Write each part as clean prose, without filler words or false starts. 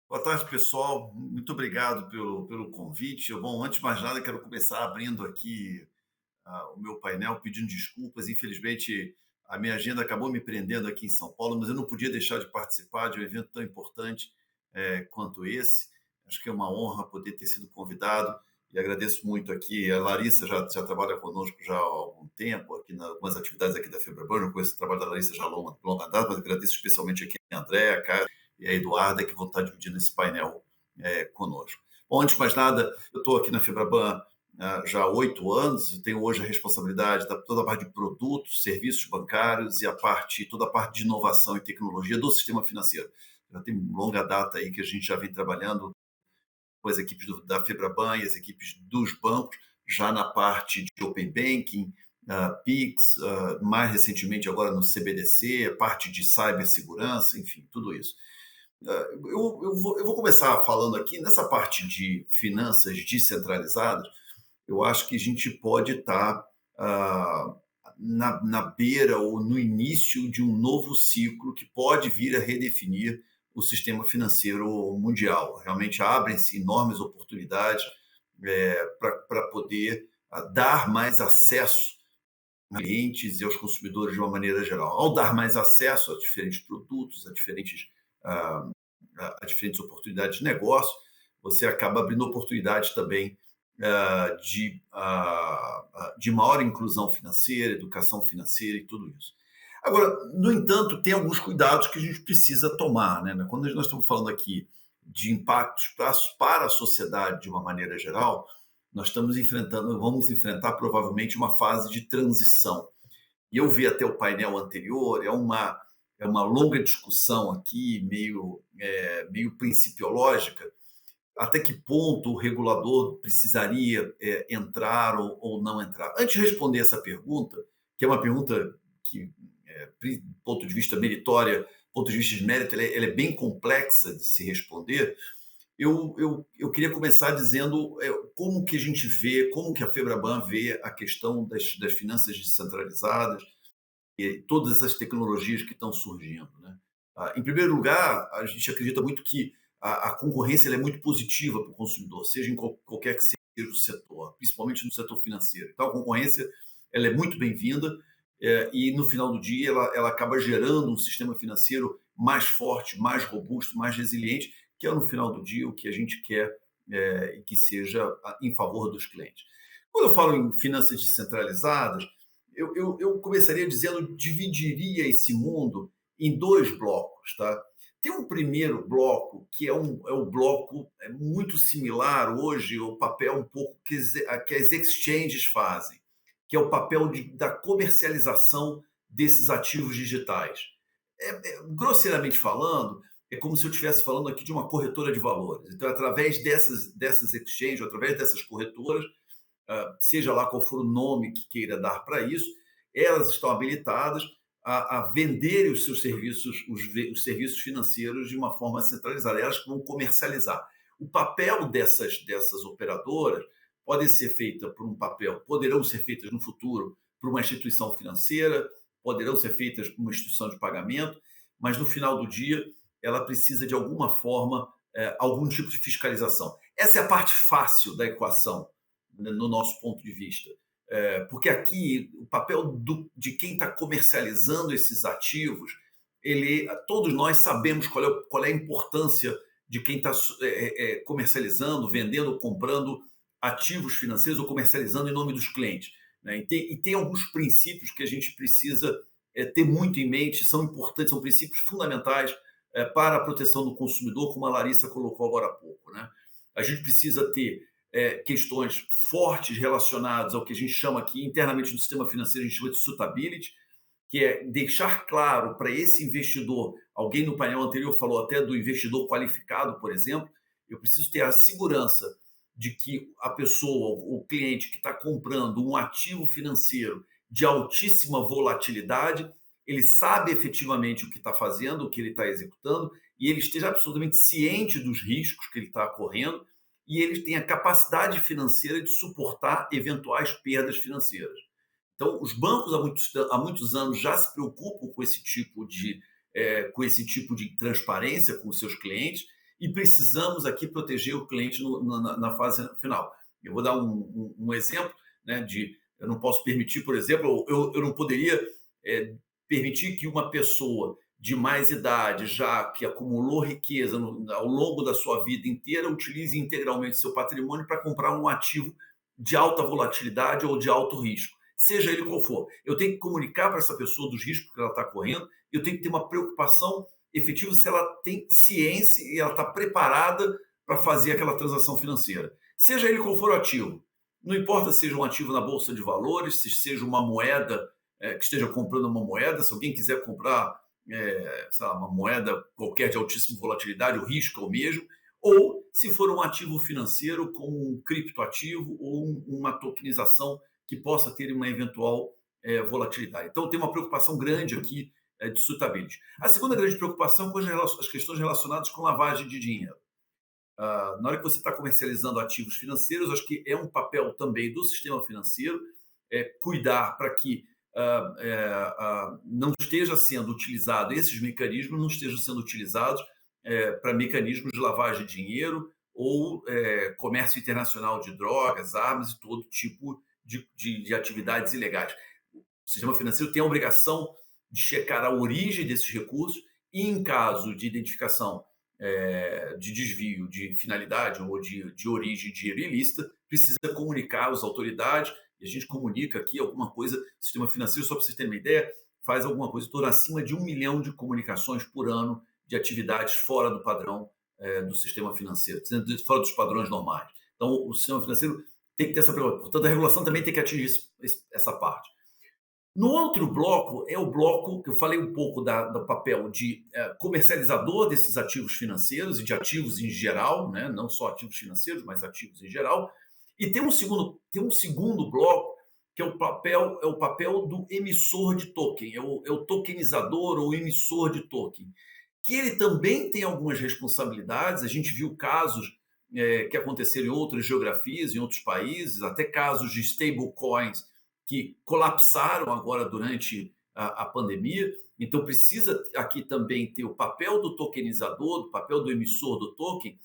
Boa tarde, pessoal. Muito obrigado pelo convite. Bom, antes de mais nada, quero começar abrindo aqui o meu painel, pedindo desculpas. Infelizmente, a minha agenda acabou me prendendo aqui em São Paulo, mas eu não podia deixar de participar de um evento tão importante quanto esse. Acho que é uma honra poder ter sido convidado e agradeço muito aqui. A Larissa já trabalha conosco já há algum tempo, aqui em algumas atividades aqui da Febraban. Eu conheço o trabalho da Larissa já há longa data, mas agradeço especialmente aqui a André, a Cara e a Eduarda, que vão estar dividindo esse painel conosco. Bom, antes de mais nada, eu estou aqui na Febraban já há 8 anos e tenho hoje a responsabilidade da toda a parte de produtos, serviços bancários e toda a parte de inovação e tecnologia do sistema financeiro. Já tem longa data aí que a gente já vem trabalhando com as equipes da Febraban e as equipes dos bancos, já na parte de Open Banking, PIX, mais recentemente agora no CBDC, parte de cibersegurança, enfim, tudo isso. Eu vou começar falando aqui nessa parte de finanças descentralizadas. Eu acho que a gente pode estar na beira ou no início de um novo ciclo que pode vir a redefinir o sistema financeiro mundial. Realmente abrem-se enormes oportunidades para poder dar mais acesso aos clientes e aos consumidores de uma maneira geral. Ao dar mais acesso a diferentes produtos, ah, a diferentes oportunidades de negócio, você acaba abrindo oportunidades também de maior inclusão financeira, educação financeira e tudo isso. Agora, no entanto, tem alguns cuidados que a gente precisa tomar, né? Quando nós estamos falando aqui de impactos para a sociedade de uma maneira geral, vamos enfrentar provavelmente uma fase de transição. E eu vi até o painel anterior, é uma longa discussão aqui, meio principiológica, até que ponto o regulador precisaria entrar ou não entrar. Antes de responder essa pergunta, que é uma pergunta que, do ponto de vista meritória, ponto de vista de mérito, ela é bem complexa de se responder. Eu queria começar dizendo como que a gente vê, como que a Febraban vê a questão das finanças descentralizadas e todas as tecnologias que estão surgindo, né? Em primeiro lugar, a gente acredita muito que a concorrência ela é muito positiva para o consumidor, seja em qualquer que seja o setor, principalmente no setor financeiro. Então, a concorrência ela é muito bem-vinda e, no final do dia, ela acaba gerando um sistema financeiro mais forte, mais robusto, mais resiliente, que é, no final do dia, o que a gente quer e que seja em favor dos clientes. Quando eu falo em finanças descentralizadas, eu começaria dizendo, dividiria esse mundo em dois blocos, tá? Tem um primeiro bloco, que é um bloco muito similar hoje, o papel um pouco que as exchanges fazem, que é o papel da comercialização desses ativos digitais. Grosseiramente falando, é como se eu estivesse falando aqui de uma corretora de valores. Então, através dessas exchanges, através dessas corretoras, seja lá qual for o nome que queira dar para isso, elas estão habilitadas a vender os seus serviços, os serviços financeiros de uma forma centralizada. Elas vão comercializar. O papel dessas operadoras poderão ser feitas no futuro por uma instituição financeira, poderão ser feitas por uma instituição de pagamento, mas no final do dia ela precisa de alguma forma algum tipo de fiscalização. Essa é a parte fácil da equação, no nosso ponto de vista. Porque aqui o papel de quem está comercializando esses ativos, todos nós sabemos qual é a importância de quem está comercializando, vendendo, comprando ativos financeiros ou comercializando em nome dos clientes, né? E tem alguns princípios que a gente precisa ter muito em mente, são importantes, são princípios fundamentais para a proteção do consumidor, como a Larissa colocou agora há pouco, né? A gente precisa ter questões fortes relacionadas ao que a gente chama aqui internamente no sistema financeiro, a gente chama de suitability, que é deixar claro para esse investidor, alguém no painel anterior falou até do investidor qualificado, por exemplo, eu preciso ter a segurança de que a pessoa, o cliente que está comprando um ativo financeiro de altíssima volatilidade, ele sabe efetivamente o que está fazendo, o que ele está executando, e ele esteja absolutamente ciente dos riscos que ele está correndo, e ele tem a capacidade financeira de suportar eventuais perdas financeiras. Então, os bancos há muitos anos já se preocupam com esse tipo de transparência com os seus clientes, e precisamos aqui proteger o cliente na fase final. Eu vou dar um exemplo, né, eu não posso permitir, por exemplo, eu não poderia permitir que uma pessoa de mais idade, já que acumulou riqueza ao longo da sua vida inteira, utilize integralmente seu patrimônio para comprar um ativo de alta volatilidade ou de alto risco, seja ele qual for. Eu tenho que comunicar para essa pessoa dos riscos que ela está correndo, eu tenho que ter uma preocupação efetivo se ela tem ciência e ela está preparada para fazer aquela transação financeira. Seja ele qual for o ativo. Não importa se seja um ativo na bolsa de valores, se seja uma moeda, que esteja comprando uma moeda, se alguém quiser comprar sei lá, uma moeda qualquer de altíssima volatilidade, o risco é o mesmo, ou se for um ativo financeiro como um criptoativo ou uma tokenização que possa ter uma eventual volatilidade. Então, tem uma preocupação grande aqui de suitability. A segunda grande preocupação com as questões relacionadas com lavagem de dinheiro. Na hora que você está comercializando ativos financeiros, acho que é um papel também do sistema financeiro cuidar para que não esteja sendo utilizado, esses mecanismos não estejam sendo utilizados para mecanismos de lavagem de dinheiro ou comércio internacional de drogas, armas e todo tipo de atividades ilegais. O sistema financeiro tem a obrigação de checar a origem desses recursos e, em caso de identificação de desvio de finalidade ou de origem de dinheiro ilícita, precisa comunicar às autoridades, e a gente comunica aqui alguma coisa, o sistema financeiro, só para vocês terem uma ideia, faz alguma coisa em torno acima de 1 milhão de comunicações por ano de atividades fora do padrão do sistema financeiro, fora dos padrões normais. Então, o sistema financeiro tem que ter essa preocupação. Portanto, a regulação também tem que atingir essa parte. No outro bloco, é o bloco que eu falei um pouco do papel de comercializador desses ativos financeiros e de ativos em geral, né? Não só ativos financeiros, mas ativos em geral. E tem um segundo bloco, que é o papel do emissor de token, é o tokenizador ou emissor de token, que ele também tem algumas responsabilidades. A gente viu casos que aconteceram em outras geografias, em outros países, até casos de stablecoins que colapsaram agora durante a pandemia. Então, precisa aqui também ter o papel do tokenizador, do papel do emissor do token,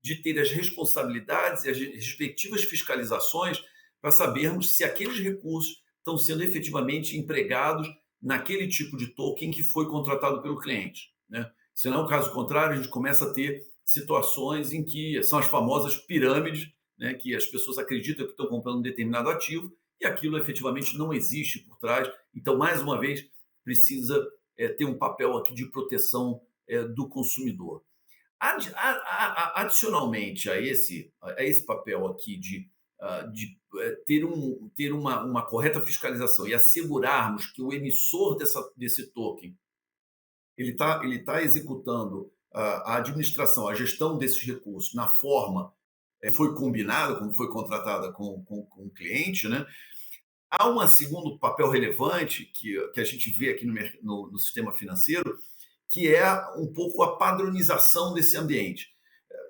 de ter as responsabilidades e as respectivas fiscalizações para sabermos se aqueles recursos estão sendo efetivamente empregados naquele tipo de token que foi contratado pelo cliente, né? Se não é o caso contrário, a gente começa a ter situações em que são as famosas pirâmides, né, que as pessoas acreditam que estão comprando um determinado ativo e aquilo efetivamente não existe por trás. Então, mais uma vez, precisa ter um papel aqui de proteção do consumidor. Adicionalmente a esse papel aqui de ter uma correta fiscalização e assegurarmos que o emissor desse token ele tá executando a administração, a gestão desses recursos na forma que foi combinada, como foi contratada com o cliente, né? Há um segundo papel relevante que a gente vê aqui no sistema financeiro, que é um pouco a padronização desse ambiente.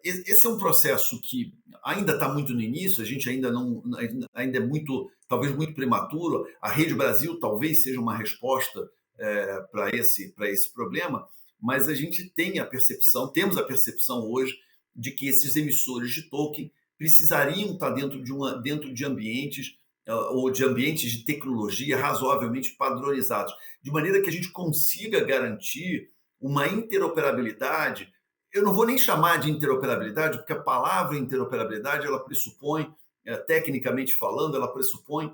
Esse é um processo que ainda está muito no início, a gente ainda é talvez muito prematuro. A Rede Brasil talvez seja uma resposta para esse problema, mas a gente temos a percepção hoje de que esses emissores de token precisariam estar dentro de ambientes ou de ambientes de tecnologia razoavelmente padronizados, de maneira que a gente consiga garantir uma interoperabilidade. Eu não vou nem chamar de interoperabilidade, porque a palavra interoperabilidade, ela pressupõe, tecnicamente falando, ela pressupõe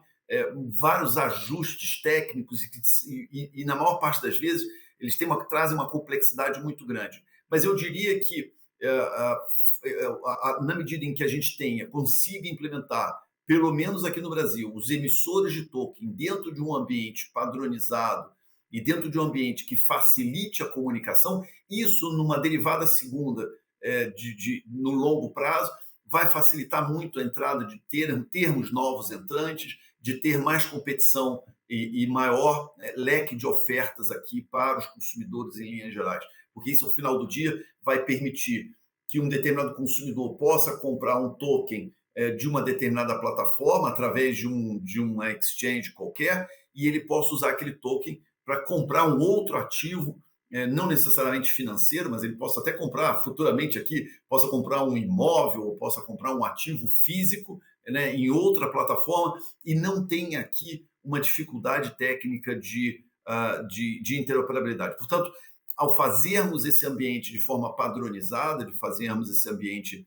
vários ajustes técnicos e, na maior parte das vezes, eles trazem uma complexidade muito grande. Mas eu diria que, na medida em que a gente consiga implementar, pelo menos aqui no Brasil, os emissores de token dentro de um ambiente padronizado e dentro de um ambiente que facilite a comunicação, isso, numa derivada segunda, no longo prazo, vai facilitar muito a entrada de termos novos entrantes, de ter mais competição e maior leque de ofertas aqui para os consumidores em linhas gerais. Porque isso, ao final do dia, vai permitir que um determinado consumidor possa comprar um token de uma determinada plataforma através de uma exchange qualquer, e ele possa usar aquele token para comprar um outro ativo não necessariamente financeiro, mas ele possa até comprar futuramente aqui, possa comprar um imóvel ou possa comprar um ativo físico, né, em outra plataforma e não tenha aqui uma dificuldade técnica de interoperabilidade. Portanto, ao fazermos esse ambiente de forma padronizada, de fazermos esse ambiente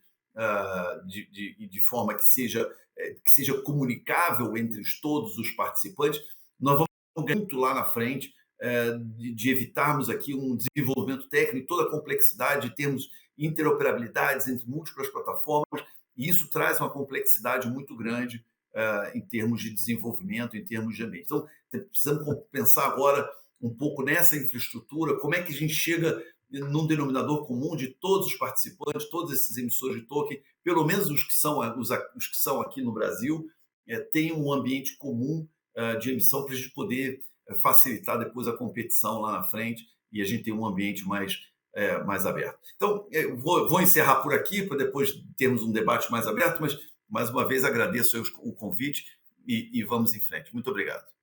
de forma que seja comunicável entre todos os participantes, nós vamos ganhar muito lá na frente de evitarmos aqui um desenvolvimento técnico, toda a complexidade de termos interoperabilidades entre múltiplas plataformas, e isso traz uma complexidade muito grande em termos de desenvolvimento, em termos de ambiente. Então, precisamos pensar agora um pouco nessa infraestrutura, como é que a gente chega num denominador comum de todos os participantes, todos esses emissores de token, pelo menos os que são aqui no Brasil, tenham um ambiente comum de emissão para a gente poder facilitar depois a competição lá na frente e a gente ter um ambiente mais aberto. Então, vou encerrar por aqui para depois termos um debate mais aberto, mas mais uma vez agradeço o convite e vamos em frente. Muito obrigado.